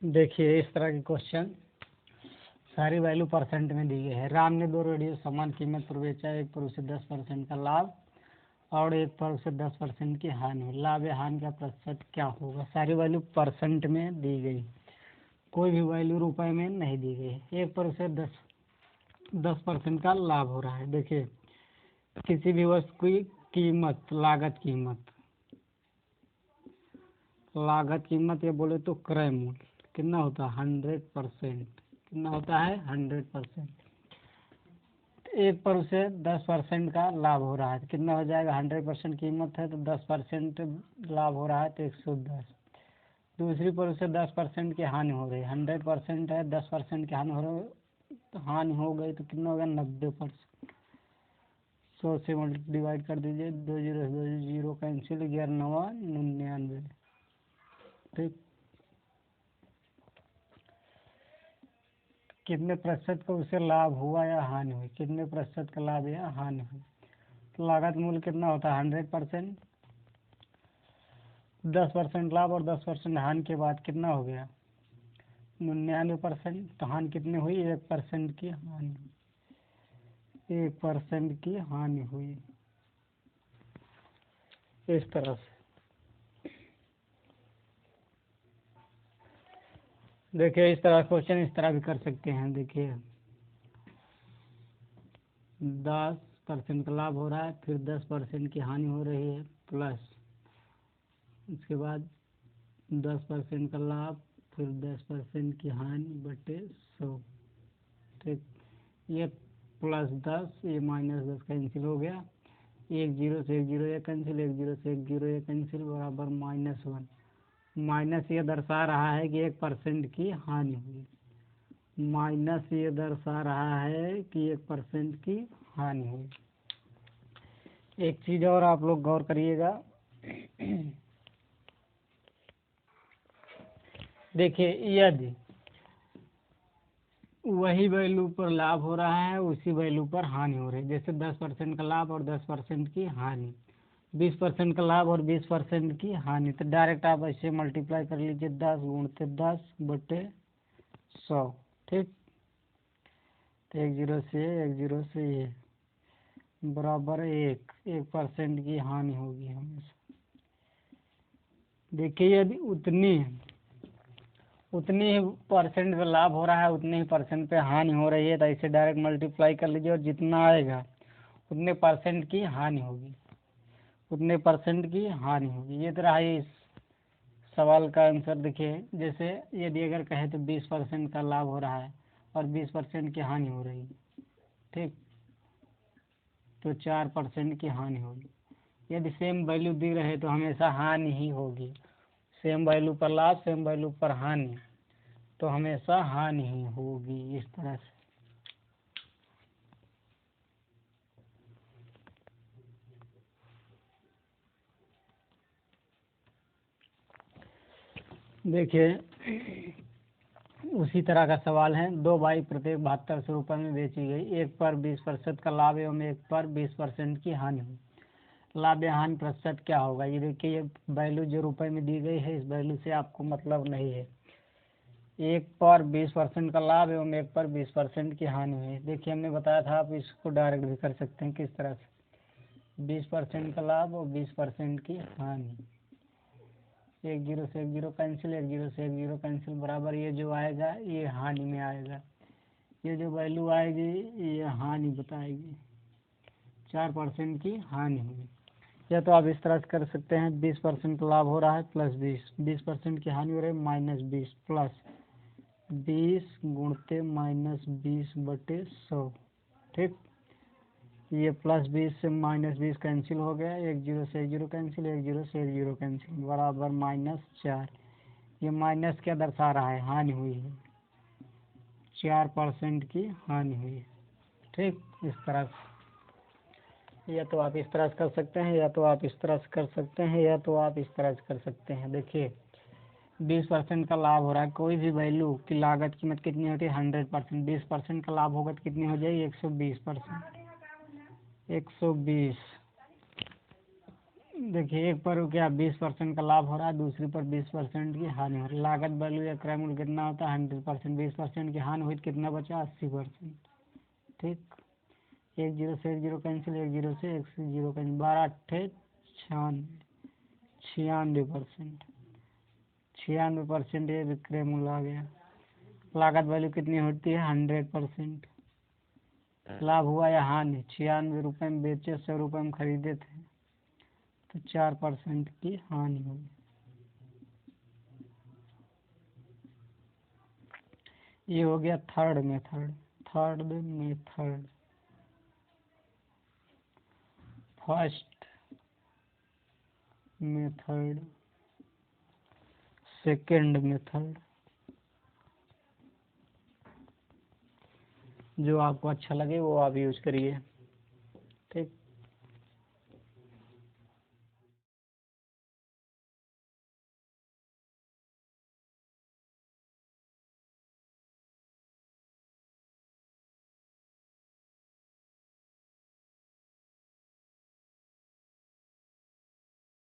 देखिए इस तरह के क्वेश्चन सारी वैल्यू परसेंट में दी गई है। राम ने 2 रेडियो समान कीमत पर बेचा, एक पर उसे 10% का लाभ और एक पर उसे 10% की हानि। लाभ या हानि का प्रतिशत क्या होगा? सारी वैल्यू परसेंट में दी गई, कोई भी वैल्यू रुपए में नहीं दी गई। एक पर उसे 10% का लाभ हो रहा है। देखिए किसी भी वस्तु की कीमत, लागत कीमत या बोले तो क्रय मूल्य कितना होता है? 100%। कितना होता है? 100%। एक पर उसे 10% का लाभ हो रहा है तो कितना हो जाएगा? 100% कीमत है तो 10% लाभ हो रहा है तो 110। दूसरी पर उसे 10% की हानि हो रही है, 100% है, 10% की हानि हो रही है तो हानि हो गई तो कितना होगा? 90%। 100 से डिवाइड कर दीजिए, 2 0 कैंसिल, 11 9 99। ठीक, कितने प्रतिशत का उसे लाभ हुआ या हानि हुई? कितने प्रतिशत का लाभ या हानि हुई? तो लागत मूल्य कितना होता है? 100%। 10% लाभ और 10% हानि के बाद कितना हो गया? 99%। तो हानि कितनी हुई? 1% की हानि, 1% की हानि हुई। इस तरह से देखिए, इस तरह क्वेश्चन इस तरह भी कर सकते हैं। देखिए 10% का लाभ हो रहा है, फिर 10% की हानि हो रही है, प्लस उसके बाद 10% का लाभ, फिर 10% की हानि बटे 100। ठीक, ये +10, ये -10 कैंसिल हो गया, 1 0 से 1 0 ये कैंसिल, 1 0 से 1 0 ये कैंसिल, बराबर -1। माइनस ये दर्शा रहा है कि 1% की हानि हुई, माइनस ये दर्शा रहा है कि 1% की हानि हुई। एक चीज और आप लोग गौर करिएगा। देखिए यदि वही वैल्यू पर लाभ हो रहा है, उसी वैल्यू पर हानि हो रही है, जैसे 10% का लाभ और 10% की हानि, 20% का लाभ और 20% की हानि, तो डायरेक्ट आप ऐसे मल्टीप्लाई कर लीजिए, 10 × 10 बटे 100। ठीक, तो 1 0 से 1 0 से ये बराबर 1% की हानि होगी हमेशा। देखिए यदि उतनी ही परसेंट पे लाभ हो रहा है, उतने ही परसेंट पे हानि हो रही है, तो ऐसे डायरेक्ट मल्टीप्लाई कर लीजिए और जितना आएगा उतने परसेंट की हानि होगी, उतने परसेंट की हानि होगी। ये तो रहा इस सवाल का आंसर। देखिए जैसे यदि अगर कहे तो 20% का लाभ हो रहा है और 20% की हानि हो रही है, ठीक, तो 4% की हानि होगी। यदि सेम वैल्यू दी रहे तो हमेशा हानि ही होगी। सेम वैल्यू पर लाभ, सेम वैल्यू पर हानि, तो हमेशा हानि ही होगी। इस तरह से देखिए उसी तरह का सवाल है। 2 बाइक प्रत्येक 7200 रुपये में बेची गई, एक पर 20% का लाभ एवं एक पर 20% की हानि हुई। लाभ या हानि प्रतिशत क्या होगा? ये देखिए, ये वैल्यू जो रुपए में दी गई है, इस वैल्यू से आपको मतलब नहीं है। एक पर 20% का लाभ एवं एक पर 20% की हानि हुई। देखिए हमने बताया था, आप इसको डायरेक्ट भी कर सकते हैं। किस तरह से? 20% का लाभ और 20% की हानि, 1 0 से 1 0 कैंसिल, 1 0 से 1 0 कैंसिल, बराबर ये जो आएगा ये हानि में आएगा, ये जो वैल्यू आएगी ये हानि बताएगी, 4% की हानि हुई। या तो आप इस तरह से कर सकते हैं, 20% लाभ हो रहा है प्लस 20% की हानि हो रही है -20, प्लस 20 गुणते -20 बटे 100। ठीक, ये +20 से -20 कैंसिल हो गया, 1 0 से 1 0 कैंसिल, 1 0 से 1 0 कैंसिल, बराबर -4। ये माइनस क्या दर्शा रहा है? हानि हुई है, 4% की हानि हुई है। ठीक, इस तरह से या तो आप इस तरह से कर सकते हैं, या तो आप इस तरह से कर सकते हैं, या तो आप इस तरह से कर सकते हैं। देखिए 20% का लाभ हो रहा है, कोई भी वैल्यू की लागत कीमत कितनी होती है? 100%। 20% का लाभ होगा तो कितनी हो जाएगी? 120%। 120 देखिए एक पर क्या 20% का लाभ हो रहा है, दूसरी पर 20% की हानि हो रही है। लागत वैल्यू या क्रय मूल्य कितना होता है 100%, 20% की हानि हुई तो कितना बचा 80%। ठीक, एक जीरो से एक जीरो कैंसिल, एक जीरो से एक से जीरो कैंसिल, 12 96, 96%, 96% ये विक्रय मूल्य आ गया। लागत वैल्यू कितनी होती है 100%। लाभ हुआ या हानि, 96 रुपये में बेचे, 100 रुपये में खरीदे थे तो 4% की हानि हुई। ये हो गया third method. First method, second method, जो आपको अच्छा लगे वो आप यूज करिए। ठीक।